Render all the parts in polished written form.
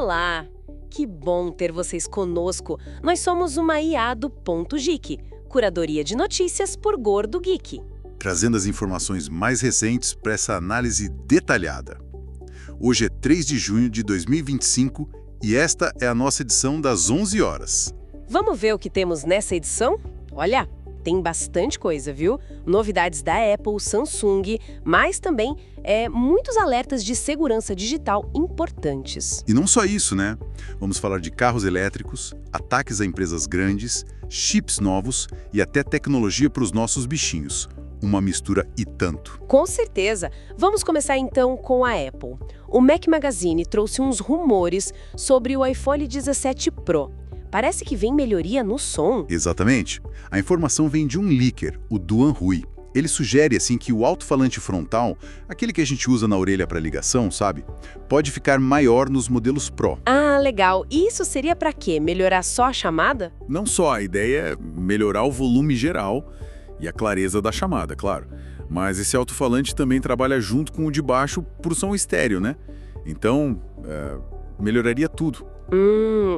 Olá! Que bom ter vocês conosco. Nós somos uma IA do Ponto Geek, curadoria de notícias por Gordo Geek. Trazendo as informações mais recentes para essa análise detalhada. Hoje é 3 de junho de 2025 e esta é a nossa edição das 11 horas. Vamos ver o que temos nessa edição? Olha, tem bastante coisa, viu? Novidades da Apple, Samsung, mas também muitos alertas de segurança digital importantes. E não só isso, né? Vamos falar de carros elétricos, ataques a empresas grandes, chips novos e até tecnologia para os nossos bichinhos. Uma mistura e tanto. Com certeza. Vamos começar então com a Apple. O Mac Magazine trouxe uns rumores sobre o iPhone 17 Pro. Parece que vem melhoria no som. Exatamente. A informação vem de um leaker, o Duan Hui. Ele sugere assim que o alto-falante frontal, aquele que a gente usa na orelha para ligação, sabe? Pode ficar maior nos modelos Pro. Ah, legal. E isso seria para quê? Melhorar só a chamada? Não só, a ideia é melhorar o volume geral e a clareza da chamada, claro. Mas esse alto-falante também trabalha junto com o de baixo por som estéreo, né? Então, melhoraria tudo.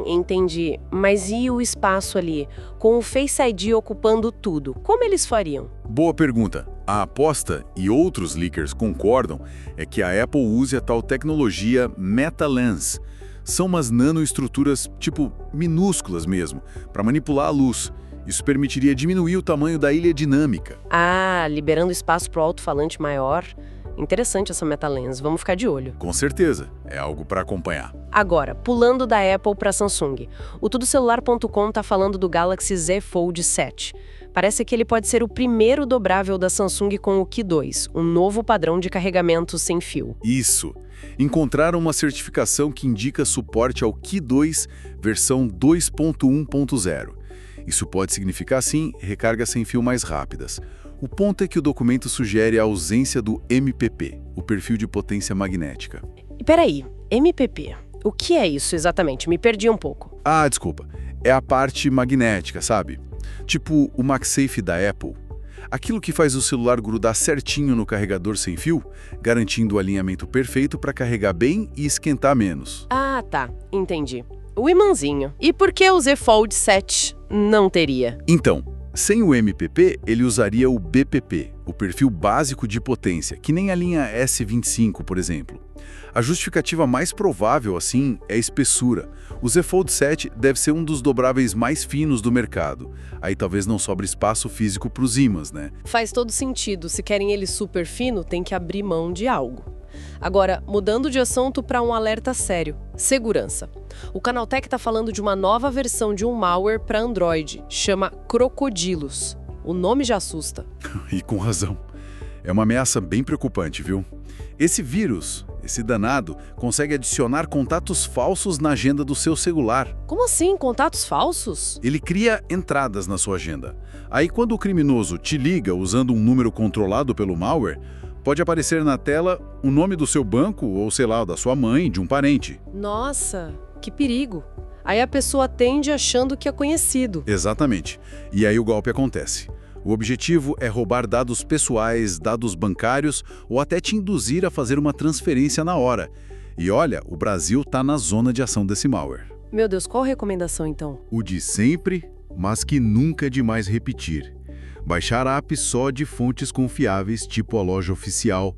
Entendi. Mas e o espaço ali? Com o Face ID ocupando tudo, como eles fariam? Boa pergunta. A aposta, e outros leakers concordam, é que a Apple use a tal tecnologia MetaLens. São umas nanoestruturas, tipo, minúsculas mesmo, para manipular a luz. Isso permitiria diminuir o tamanho da ilha dinâmica. Ah, liberando espaço para o alto-falante maior. Interessante essa MetaLens, vamos ficar de olho. Com certeza, é algo para acompanhar. Agora, pulando da Apple para Samsung. O tudocelular.com está falando do Galaxy Z Fold 7. Parece que ele pode ser o primeiro dobrável da Samsung com o Qi 2, um novo padrão de carregamento sem fio. Isso. Encontraram uma certificação que indica suporte ao Qi 2 versão 2.1.0. Isso pode significar, sim, recargas sem fio mais rápidas. O ponto é que o documento sugere a ausência do MPP, o perfil de potência magnética. E peraí, MPP, o que é isso exatamente? Me perdi um pouco. Ah, desculpa. É a parte magnética, sabe? Tipo o MagSafe da Apple. Aquilo que faz o celular grudar certinho no carregador sem fio, garantindo o alinhamento perfeito para carregar bem e esquentar menos. Ah, tá. Entendi. O imãzinho. E por que o Z Fold 7 não teria? Então, sem o MPP, ele usaria o BPP, o perfil básico de potência, que nem a linha S25, por exemplo. A justificativa mais provável, assim, é a espessura. O Z Fold 7 deve ser um dos dobráveis mais finos do mercado. Aí talvez não sobre espaço físico para os ímãs, né? Faz todo sentido. Se querem ele super fino, tem que abrir mão de algo. Agora, mudando de assunto para um alerta sério. Segurança. O Canaltech está falando de uma nova versão de um malware para Android. Chama Crocodilos. O nome já assusta. E com razão. É uma ameaça bem preocupante, viu? Esse vírus, esse danado, consegue adicionar contatos falsos na agenda do seu celular. Como assim, contatos falsos? Ele cria entradas na sua agenda. Aí quando o criminoso te liga usando um número controlado pelo malware, pode aparecer na tela o nome do seu banco ou, sei lá, da sua mãe, de um parente. Nossa, que perigo. Aí a pessoa atende achando que é conhecido. Exatamente. E aí o golpe acontece. O objetivo é roubar dados pessoais, dados bancários ou até te induzir a fazer uma transferência na hora. E olha, o Brasil está na zona de ação desse malware. Meu Deus, qual a recomendação então? O de sempre, mas que nunca é demais repetir. Baixar apps só de fontes confiáveis, tipo a loja oficial,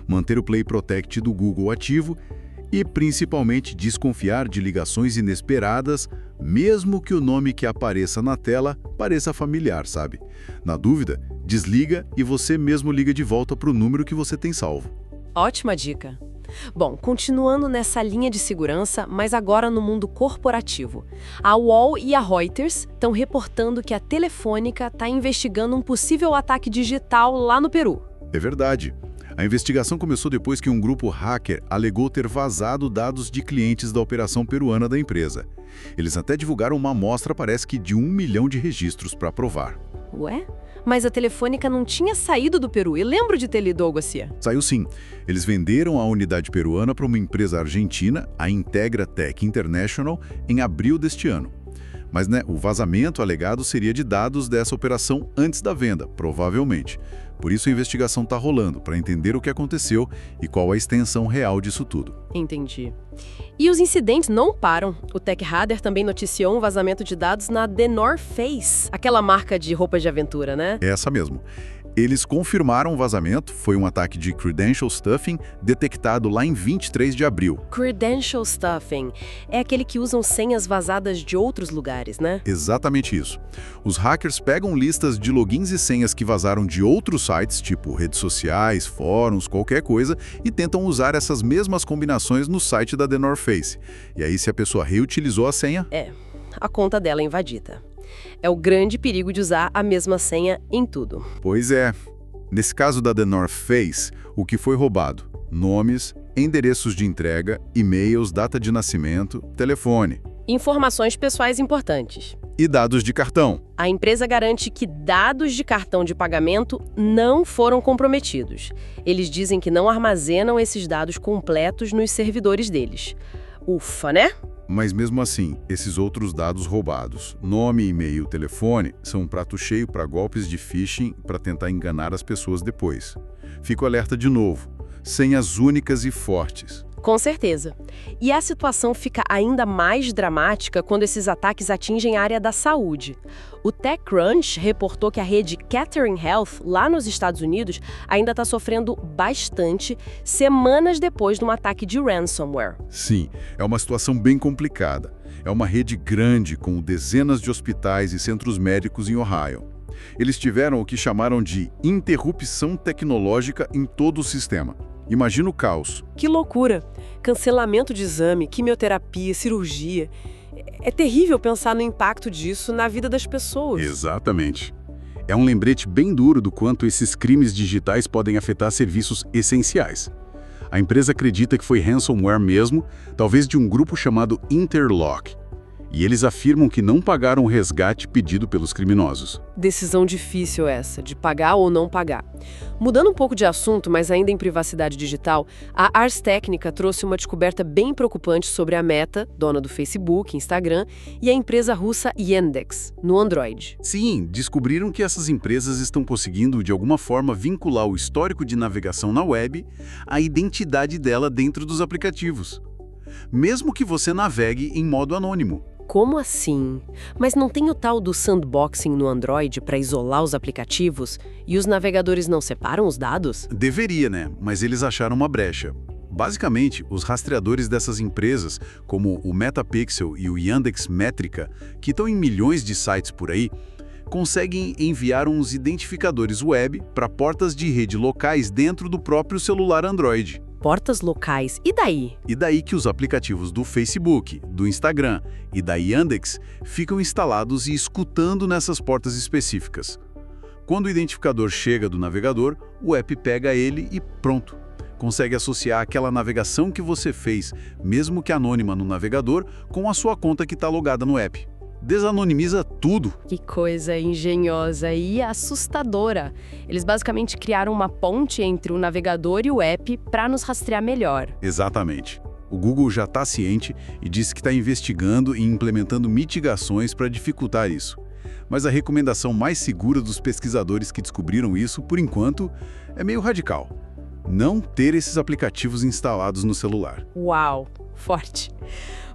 manter o Play Protect do Google ativo e, principalmente, desconfiar de ligações inesperadas, mesmo que o nome que apareça na tela pareça familiar, sabe? Na dúvida, desliga e você mesmo liga de volta para o número que você tem salvo. Ótima dica. Bom, continuando nessa linha de segurança, mas agora no mundo corporativo. A UOL e a Reuters estão reportando que a Telefônica está investigando um possível ataque digital lá no Peru. É verdade. A investigação começou depois que um grupo hacker alegou ter vazado dados de clientes da operação peruana da empresa. Eles até divulgaram uma amostra, parece que de 1 milhão de registros para provar. Ué? Mas a Telefônica não tinha saído do Peru, e lembro de ter lido algo assim. Saiu sim. Eles venderam a unidade peruana para uma empresa argentina, a Integra Tech International, em abril deste ano. Mas, né, o vazamento alegado seria de dados dessa operação antes da venda, provavelmente. Por isso a investigação está rolando, para entender o que aconteceu e qual a extensão real disso tudo. Entendi. E os incidentes não param. O Tech Radar também noticiou um vazamento de dados na The North Face, aquela marca de roupas de aventura, né? É essa mesmo. Eles confirmaram o vazamento, foi um ataque de credential stuffing detectado lá em 23 de abril. Credential stuffing é aquele que usam senhas vazadas de outros lugares, né? Exatamente isso. Os hackers pegam listas de logins e senhas que vazaram de outros sites, tipo redes sociais, fóruns, qualquer coisa, e tentam usar essas mesmas combinações no site da The North Face. E aí, se a pessoa reutilizou a senha... a conta dela é invadida. É o grande perigo de usar a mesma senha em tudo. Pois é. Nesse caso da The North Face, o que foi roubado? Nomes, endereços de entrega, e-mails, data de nascimento, telefone. Informações pessoais importantes. E dados de cartão. A empresa garante que dados de cartão de pagamento não foram comprometidos. Eles dizem que não armazenam esses dados completos nos servidores deles. Ufa, né? Mas mesmo assim, esses outros dados roubados, nome, e-mail, telefone, são um prato cheio para golpes de phishing para tentar enganar as pessoas depois. Fico alerta de novo. Senhas únicas e fortes. Com certeza. E a situação fica ainda mais dramática quando esses ataques atingem a área da saúde. O TechCrunch reportou que a rede Catering Health, lá nos Estados Unidos, ainda está sofrendo bastante semanas depois de um ataque de ransomware. Sim, é uma situação bem complicada. É uma rede grande com dezenas de hospitais e centros médicos em Ohio. Eles tiveram o que chamaram de interrupção tecnológica em todo o sistema. Imagina o caos. Que loucura! Cancelamento de exame, quimioterapia, cirurgia. É terrível pensar no impacto disso na vida das pessoas. Exatamente. É um lembrete bem duro do quanto esses crimes digitais podem afetar serviços essenciais. A empresa acredita que foi ransomware mesmo, talvez de um grupo chamado Interlock. E eles afirmam que não pagaram o resgate pedido pelos criminosos. Decisão difícil essa, de pagar ou não pagar. Mudando um pouco de assunto, mas ainda em privacidade digital, a Ars Technica trouxe uma descoberta bem preocupante sobre a Meta, dona do Facebook, Instagram, e a empresa russa Yandex, no Android. Sim, descobriram que essas empresas estão conseguindo, de alguma forma, vincular o histórico de navegação na web à identidade dela dentro dos aplicativos. Mesmo que você navegue em modo anônimo. Como assim? Mas não tem o tal do sandboxing no Android para isolar os aplicativos e os navegadores não separam os dados? Deveria, né? Mas eles acharam uma brecha. Basicamente, os rastreadores dessas empresas, como o Metapixel e o Yandex Métrica, que estão em milhões de sites por aí, conseguem enviar uns identificadores web para portas de rede locais dentro do próprio celular Android. Portas locais. E daí? E daí que os aplicativos do Facebook, do Instagram e da Yandex ficam instalados e escutando nessas portas específicas. Quando o identificador chega do navegador, o app pega ele e pronto. Consegue associar aquela navegação que você fez, mesmo que anônima no navegador, com a sua conta que está logada no app. Desanonimiza tudo. Que coisa engenhosa e assustadora. Eles basicamente criaram uma ponte entre o navegador e o app para nos rastrear melhor. Exatamente. O Google já está ciente e disse que está investigando e implementando mitigações para dificultar isso. Mas a recomendação mais segura dos pesquisadores que descobriram isso, por enquanto, é meio radical. Não ter esses aplicativos instalados no celular. Uau, forte.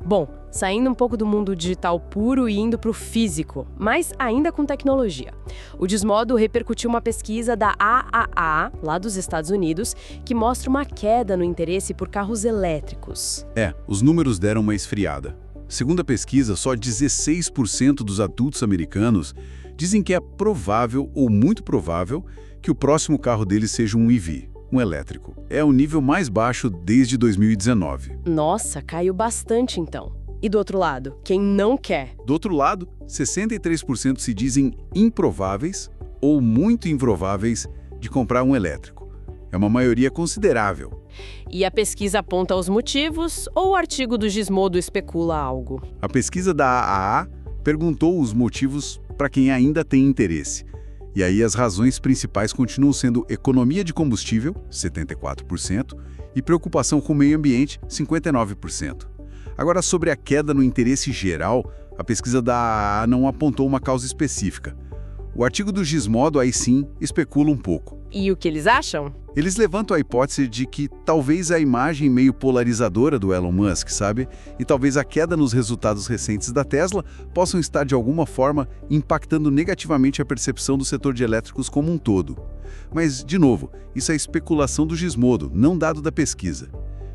Bom, saindo um pouco do mundo digital puro e indo para o físico, mas ainda com tecnologia. O Desmodo repercutiu uma pesquisa da AAA, lá dos Estados Unidos, que mostra uma queda no interesse por carros elétricos. Os números deram uma esfriada. Segundo a pesquisa, só 16% dos adultos americanos dizem que é provável ou muito provável que o próximo carro deles seja um EV. Um elétrico. É o nível mais baixo desde 2019. Nossa, caiu bastante então. E do outro lado, quem não quer? Do outro lado, 63% se dizem improváveis ou muito improváveis de comprar um elétrico. É uma maioria considerável. E a pesquisa aponta os motivos ou o artigo do Gizmodo especula algo? A pesquisa da AAA perguntou os motivos para quem ainda tem interesse. E aí as razões principais continuam sendo economia de combustível, 74%, e preocupação com o meio ambiente, 59%. Agora, sobre a queda no interesse geral, a pesquisa da AAA não apontou uma causa específica. O artigo do Gizmodo, aí sim, especula um pouco. E o que eles acham? Eles levantam a hipótese de que talvez a imagem meio polarizadora do Elon Musk, sabe? E talvez a queda nos resultados recentes da Tesla possam estar, de alguma forma, impactando negativamente a percepção do setor de elétricos como um todo. Mas, de novo, isso é especulação do Gizmodo, não dado da pesquisa.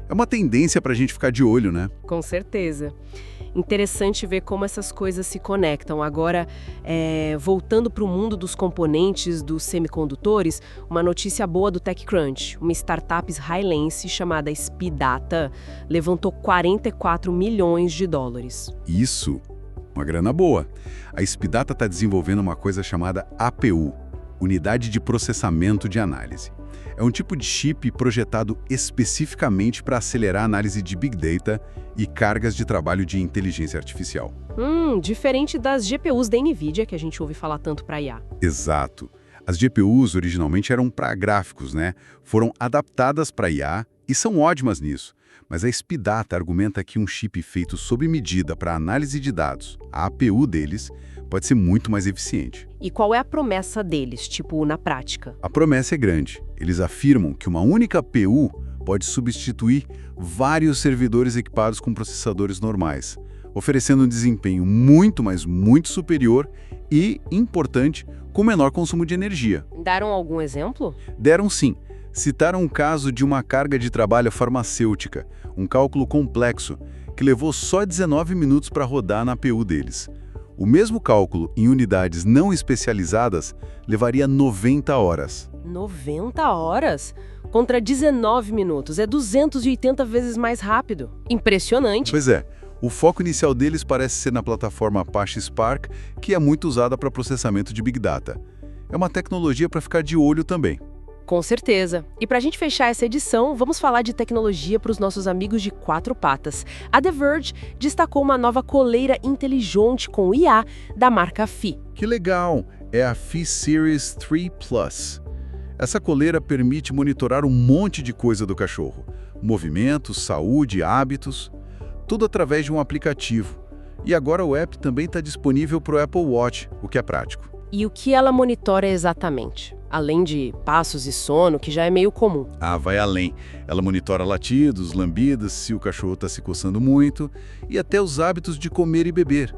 É uma tendência para a gente ficar de olho, né? Com certeza. Interessante ver como essas coisas se conectam. Agora, voltando para o mundo dos componentes dos semicondutores, uma notícia boa do TechCrunch. Uma startup israelense chamada SpeedData levantou 44 milhões de dólares. Isso, uma grana boa. A SpeedData está desenvolvendo uma coisa chamada APU, Unidade de Processamento de Análise. É um tipo de chip projetado especificamente para acelerar a análise de Big Data e cargas de trabalho de inteligência artificial. Diferente das GPUs da NVIDIA, que a gente ouve falar tanto para IA. Exato. As GPUs originalmente eram para gráficos, né? Foram adaptadas para IA e são ótimas nisso. Mas a SpeedData argumenta que um chip feito sob medida para análise de dados, a APU deles, pode ser muito mais eficiente. E qual é a promessa deles, tipo, na prática? A promessa é grande. Eles afirmam que uma única APU pode substituir vários servidores equipados com processadores normais, oferecendo um desempenho muito, mas muito superior e, importante, com menor consumo de energia. Deram algum exemplo? Deram sim. Citaram um caso de uma carga de trabalho farmacêutica, um cálculo complexo, que levou só 19 minutos para rodar na APU deles. O mesmo cálculo em unidades não especializadas levaria 90 horas. 90 horas? Contra 19 minutos. É 280 vezes mais rápido. Impressionante. Pois é. O foco inicial deles parece ser na plataforma Apache Spark, que é muito usada para processamento de Big Data. É uma tecnologia para ficar de olho também. Com certeza. E para a gente fechar essa edição, vamos falar de tecnologia para os nossos amigos de quatro patas. A The Verge destacou uma nova coleira inteligente com IA da marca FI. Que legal! É a FI Series 3 Plus. Essa coleira permite monitorar um monte de coisa do cachorro. Movimentos, saúde, hábitos, tudo através de um aplicativo. E agora o app também está disponível para o Apple Watch, o que é prático. E o que ela monitora exatamente? Além de passos e sono, que já é meio comum. Vai além. Ela monitora latidos, lambidas, se o cachorro está se coçando muito e até os hábitos de comer e beber.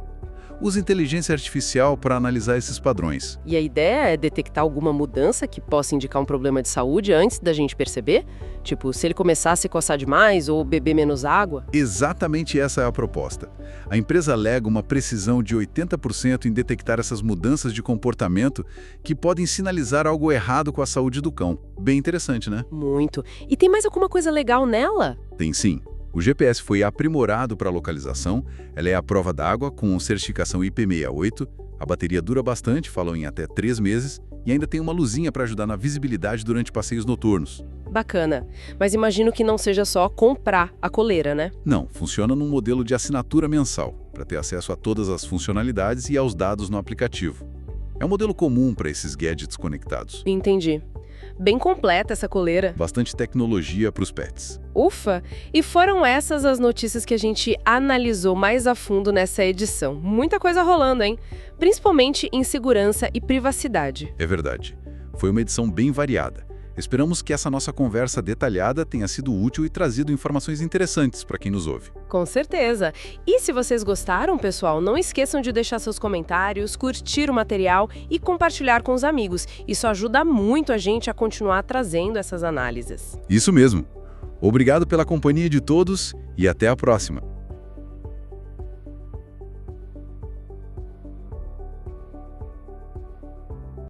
Usa inteligência artificial para analisar esses padrões. E a ideia é detectar alguma mudança que possa indicar um problema de saúde antes da gente perceber? Tipo, se ele começar a se coçar demais ou beber menos água? Exatamente essa é a proposta. A empresa alega uma precisão de 80% em detectar essas mudanças de comportamento que podem sinalizar algo errado com a saúde do cão. Bem interessante, né? Muito. E tem mais alguma coisa legal nela? Tem sim. O GPS foi aprimorado para a localização, ela é à prova d'água com certificação IP68, a bateria dura bastante, falam em até 3 meses, e ainda tem uma luzinha para ajudar na visibilidade durante passeios noturnos. Bacana. Mas imagino que não seja só comprar a coleira, né? Não, funciona num modelo de assinatura mensal, para ter acesso a todas as funcionalidades e aos dados no aplicativo. É um modelo comum para esses gadgets conectados. Entendi. Bem completa essa coleira. Bastante tecnologia para os pets. Ufa! E foram essas as notícias que a gente analisou mais a fundo nessa edição. Muita coisa rolando, hein? Principalmente em segurança e privacidade. É verdade. Foi uma edição bem variada. Esperamos que essa nossa conversa detalhada tenha sido útil e trazido informações interessantes para quem nos ouve. Com certeza. E se vocês gostaram, pessoal, não esqueçam de deixar seus comentários, curtir o material e compartilhar com os amigos. Isso ajuda muito a gente a continuar trazendo essas análises. Isso mesmo. Obrigado pela companhia de todos e até a próxima.